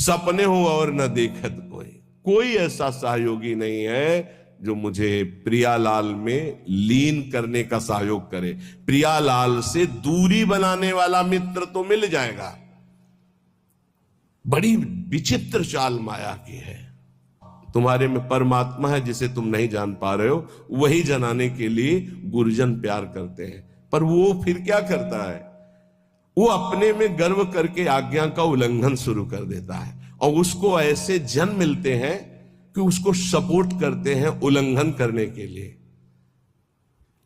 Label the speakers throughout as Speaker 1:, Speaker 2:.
Speaker 1: सपने हो और न देखत कोई। कोई ऐसा सहयोगी नहीं है जो मुझे प्रियालाल में लीन करने का सहयोग करे। प्रियालाल से दूरी बनाने वाला मित्र तो मिल जाएगा। बड़ी विचित्र चाल माया की है। तुम्हारे में परमात्मा है जिसे तुम नहीं जान पा रहे हो, वही जनाने के लिए गुरुजन प्यार करते हैं। पर वो फिर क्या करता है, वो अपने में गर्व करके आज्ञा का उल्लंघन शुरू कर देता है, और उसको ऐसे जन मिलते हैं कि उसको सपोर्ट करते हैं उल्लंघन करने के लिए।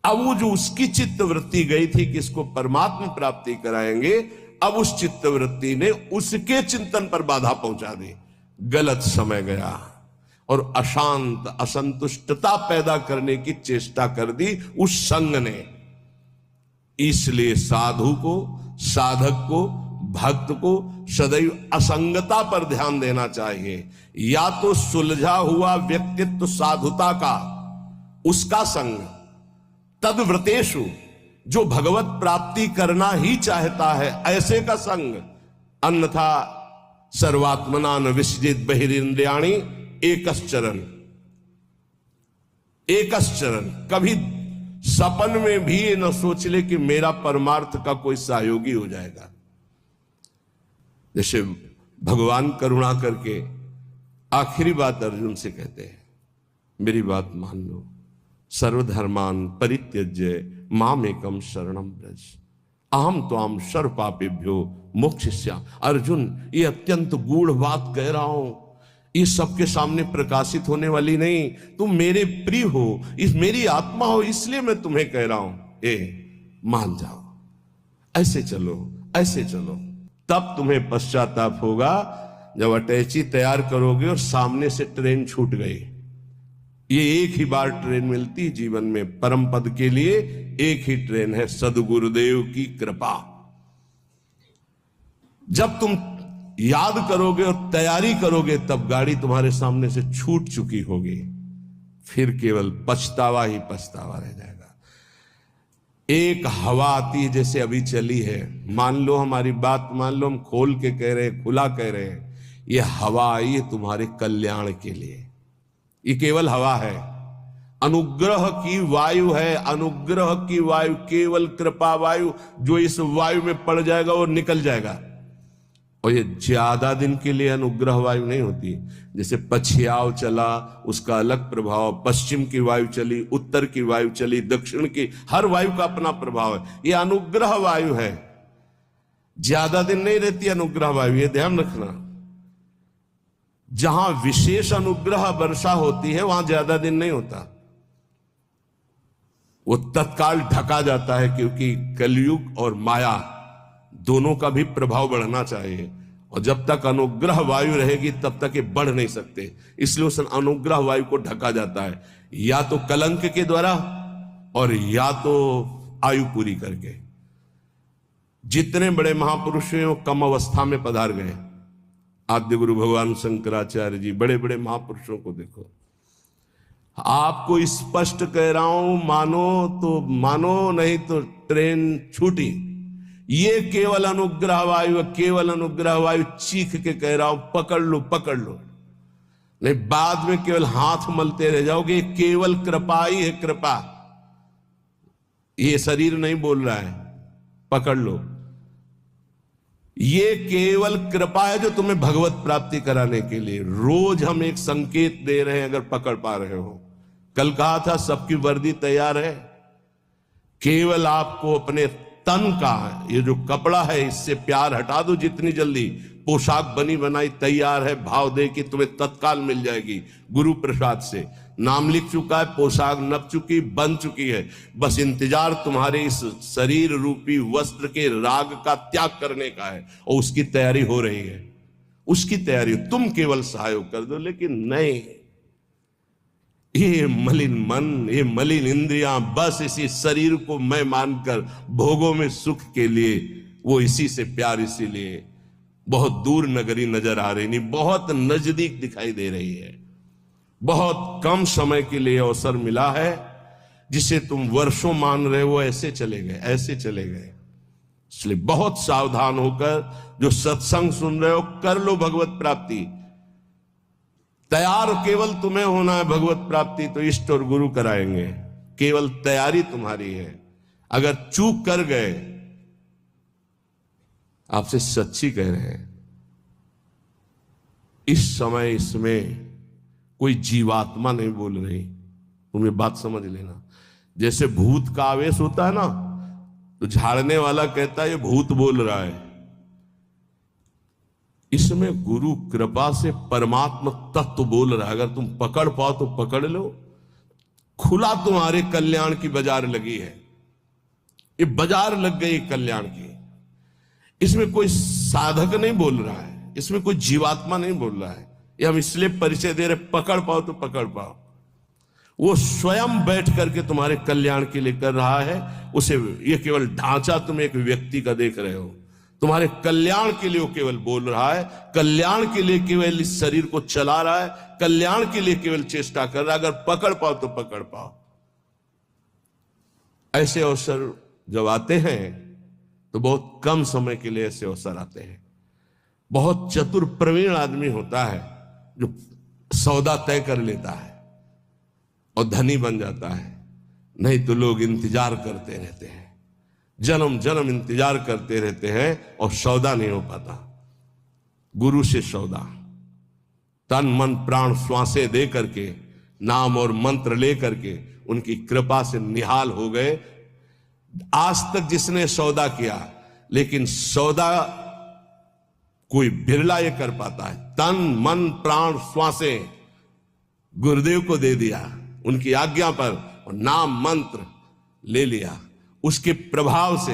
Speaker 1: अब वो जो उसकी चित्तवृत्ति गई थी कि इसको परमात्मा प्राप्ति कराएंगे, अब उस चित्तवृत्ति ने उसके चिंतन पर बाधा पहुंचा दी। गलत समय गया और अशांत असंतुष्टता पैदा करने की चेष्टा कर दी उस संग ने। इसलिए साधु को, साधक को, भक्त को सदैव असंगता पर ध्यान देना चाहिए। या तो सुलझा हुआ व्यक्तित्व साधुता का, उसका संग, तद्व्रतेषु जो भगवत प्राप्ति करना ही चाहता है ऐसे का संग, अन्यथा सर्वात्मना न विसजित बहिरिंद्रियाणि एकश्चरण। एकश्चरण, कभी सपन में भी ये न सोच ले कि मेरा परमार्थ का कोई सहयोगी हो जाएगा। जैसे भगवान करुणा करके आखिरी बात अर्जुन से कहते हैं, मेरी बात मान लो, सर्वधर्मान परित्यज्य मामेकम शरणम व्रज अहम त्वाम सर्व पापेभ्यो मोक्षयिष्यामि। अर्जुन, ये अत्यंत गूढ़ बात कह रहा हूं, ये सबके सामने प्रकाशित होने वाली नहीं। तुम मेरे प्रिय हो, इस मेरी आत्मा हो, इसलिए मैं तुम्हें कह रहा हूं, मान जाओ, ऐसे चलो, ऐसे चलो। तब तुम्हें पश्चाताप होगा जब अटैची तैयार करोगे और सामने से ट्रेन छूट गई। ये एक ही बार ट्रेन मिलती है जीवन में, परम पद के लिए एक ही ट्रेन है, सद्गुरुदेव की कृपा। जब तुम याद करोगे और तैयारी करोगे तब गाड़ी तुम्हारे सामने से छूट चुकी होगी, फिर केवल पछतावा ही पछतावा रह जाएगा। एक हवा आती है जैसे अभी चली है, मान लो हमारी बात मान लो, हम खोल के कह रहे हैं, खुला कह रहे हैं, ये हवा आई है तुम्हारे कल्याण के लिए। ये केवल हवा है, अनुग्रह की वायु है, अनुग्रह की वायु, केवल कृपा वायु। जो इस वायु में पड़ जाएगा वो निकल जाएगा, और ये ज्यादा दिन के लिए अनुग्रह वायु नहीं होती। जैसे पछियाव चला, उसका अलग प्रभाव, पश्चिम की वायु चली, उत्तर की वायु चली, दक्षिण की, हर वायु का अपना प्रभाव है। ये अनुग्रह वायु है, ज्यादा दिन नहीं रहती अनुग्रह वायु, ये ध्यान रखना। जहां विशेष अनुग्रह वर्षा होती है वहां ज्यादा दिन नहीं होता, वो तत्काल ढका जाता है, क्योंकि कलयुग और माया दोनों का भी प्रभाव बढ़ना चाहिए, और जब तक अनुग्रह वायु रहेगी तब तक ये बढ़ नहीं सकते। इसलिए उस अनुग्रह वायु को ढका जाता है, या तो कलंक के द्वारा और या तो आयु पूरी करके। जितने बड़े महापुरुष हैं वो कम अवस्था में पधार गए। आद्य गुरु भगवान शंकराचार्य जी, बड़े बड़े महापुरुषों को देखो। आपको स्पष्ट कह रहा हूं, मानो तो मानो, नहीं तो ट्रेन छूटी। ये केवल अनुग्रह वायु, केवल अनुग्रह वायु, चीख के कह रहा हूं, पकड़ लो, पकड़ लो, नहीं बाद में केवल हाथ मलते रह जाओगे। केवल कृपा ही है, कृपा। ये शरीर नहीं बोल रहा है, पकड़ लो। ये केवल कृपा है जो तुम्हें भगवत प्राप्ति कराने के लिए। रोज हम एक संकेत दे रहे हैं, अगर पकड़ पा रहे हो। कल कहा था सबकी वर्दी तैयार है, केवल आपको अपने तन का ये जो कपड़ा है इससे प्यार हटा दो जितनी जल्दी। पोशाक बनी बनाई तैयार है, भाव दे कि तुम्हें तत्काल मिल जाएगी। गुरु प्रसाद से नाम लिख चुका है, पोशाक नप चुकी, बन चुकी है, बस इंतजार तुम्हारे इस शरीर रूपी वस्त्र के राग का त्याग करने का है, और उसकी तैयारी हो रही है। उसकी तैयारी तुम केवल सहयोग कर दो। लेकिन नहीं, ये मलिन मन, ये मलिन इंद्रियां बस इसी शरीर को मैं मानकर भोगों में सुख के लिए, वो इसी से प्यार, इसीलिए बहुत दूर नगरी नजर आ रही नहीं, बहुत नजदीक दिखाई दे रही है। बहुत कम समय के लिए अवसर मिला है, जिसे तुम वर्षों मान रहे हो, ऐसे चले गए, ऐसे चले गए। इसलिए बहुत सावधान होकर जो सत्संग सुन रहे हो, कर लो भगवत प्राप्ति। तैयार केवल तुम्हें होना है भगवत प्राप्ति, तो इष्ट और गुरु कराएंगे। केवल तैयारी तुम्हारी है। अगर चूक कर गए, आपसे सच्ची कह रहे हैं, इस समय इसमें कोई जीवात्मा नहीं बोल रही। तुम ये बात समझ लेना। जैसे भूत का आवेश होता है ना, तो झाड़ने वाला कहता है ये भूत बोल रहा है। इसमें गुरु कृपा से परमात्मा तत्व बोल रहा है। अगर तुम पकड़ पाओ तो पकड़ लो। खुला तुम्हारे कल्याण की बाजार लगी है। ये बाजार लग गई कल्याण की। इसमें कोई साधक नहीं बोल रहा है, इसमें कोई जीवात्मा नहीं बोल रहा है। ये हम इसलिए परिचय दे रहे, पकड़ पाओ तो पकड़ पाओ। वो स्वयं बैठ करके तुम्हारे कल्याण के लिए कर रहा है। उसे ये केवल ढांचा तुम एक व्यक्ति का देख रहे हो। तुम्हारे कल्याण के लिए वो केवल बोल रहा है, कल्याण के लिए केवल इस शरीर को चला रहा है, कल्याण के लिए केवल चेष्टा कर रहा है। अगर पकड़ पाओ तो पकड़ पाओ। ऐसे अवसर जब आते हैं तो बहुत कम समय के लिए ऐसे अवसर आते हैं। बहुत चतुर प्रवीण आदमी होता है जो सौदा तय कर लेता है और धनी बन जाता है। नहीं तो लोग इंतजार करते रहते हैं, जन्म जन्म इंतजार करते रहते हैं और सौदा नहीं हो पाता। गुरु से सौदा, तन मन प्राण श्वासें दे करके, नाम और मंत्र ले करके उनकी कृपा से निहाल हो गए। आज तक जिसने सौदा किया, लेकिन सौदा कोई बिरला ये कर पाता है। तन मन प्राण श्वासें गुरुदेव को दे दिया उनकी आज्ञा पर, और नाम मंत्र ले लिया, उसके प्रभाव से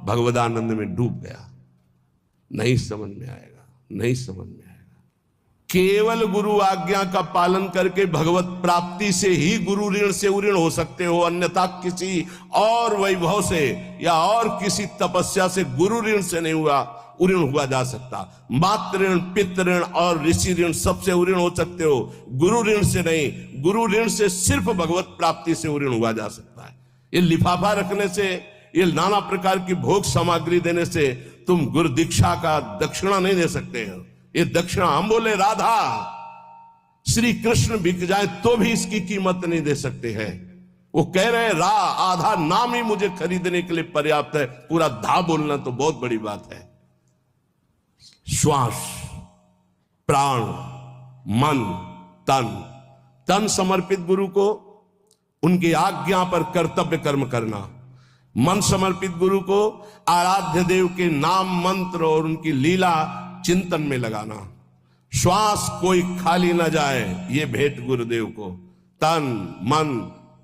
Speaker 1: भगवदानंद में डूब गया। नहीं समझ में आएगा, नहीं समझ में आएगा। केवल गुरु आज्ञा का पालन करके भगवत प्राप्ति से ही गुरु ऋण से उऋण हो सकते हो। अन्यथा किसी और वैभव से या और किसी तपस्या से गुरु ऋण से नहीं उऋण हुआ जा सकता। मातृ ऋण, पितृ ऋण और ऋषि ऋण सबसे उऋण हो सकते हो, गुरु ऋण से नहीं। गुरु ऋण से सिर्फ भगवत प्राप्ति से उऋण हुआ जा सकता है। ये लिफाफा रखने से, ये नाना प्रकार की भोग सामग्री देने से तुम गुरु दीक्षा का दक्षिणा नहीं दे सकते हो। ये दक्षिणा हम बोले राधा श्री कृष्ण बिक जाए तो भी इसकी कीमत नहीं दे सकते हैं। वो कह रहे हैं आधा नाम ही मुझे खरीदने के लिए पर्याप्त है, पूरा धा बोलना तो बहुत बड़ी बात है। श्वास, प्राण, मन, तन समर्पित गुरु को, उनकी आज्ञा पर कर्तव्य कर्म करना। मन समर्पित गुरु को आराध्य देव के नाम मंत्र और उनकी लीला चिंतन में लगाना। श्वास कोई खाली ना जाए, ये भेंट गुरुदेव को। तन मन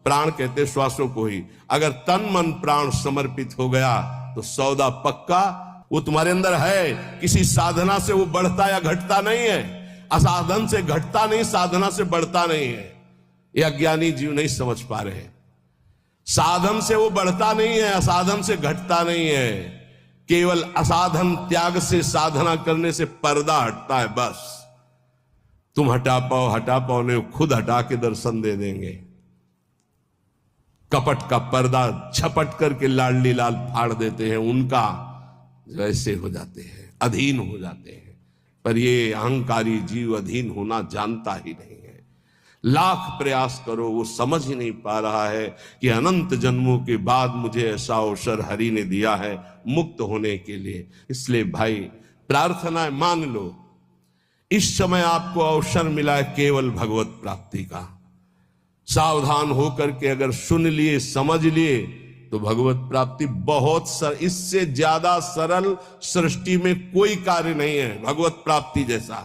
Speaker 1: प्राण कहते श्वासों को ही। अगर तन मन प्राण समर्पित हो गया तो सौदा पक्का। वो तुम्हारे अंदर है, किसी साधना से वो बढ़ता या घटता नहीं है। असाधन से घटता नहीं, साधना से बढ़ता नहीं है। ये अज्ञानी जीव नहीं समझ पा रहे। साधन से वो बढ़ता नहीं है, असाधन से घटता नहीं है। केवल असाधन त्याग से साधना करने से पर्दा हटता है बस। तुम हटा पाओ नहीं, खुद हटा के दर्शन दे देंगे। कपट का पर्दा झपट करके लाडली लाल फाड़ देते हैं, उनका वैसे हो जाते हैं, अधीन हो जाते हैं। पर ये अहंकारी जीव अधीन होना जानता ही नहीं है। लाख प्रयास करो, वो समझ ही नहीं पा रहा है कि अनंत जन्मों के बाद मुझे ऐसा अवसर हरि ने दिया है मुक्त होने के लिए। इसलिए भाई प्रार्थना है, मान लो इस समय आपको अवसर मिला है केवल भगवत प्राप्ति का। सावधान होकर के अगर सुन लिए, समझ लिए तो भगवत प्राप्ति बहुत इससे ज्यादा सरल सृष्टि में कोई कार्य नहीं है भगवत प्राप्ति जैसा।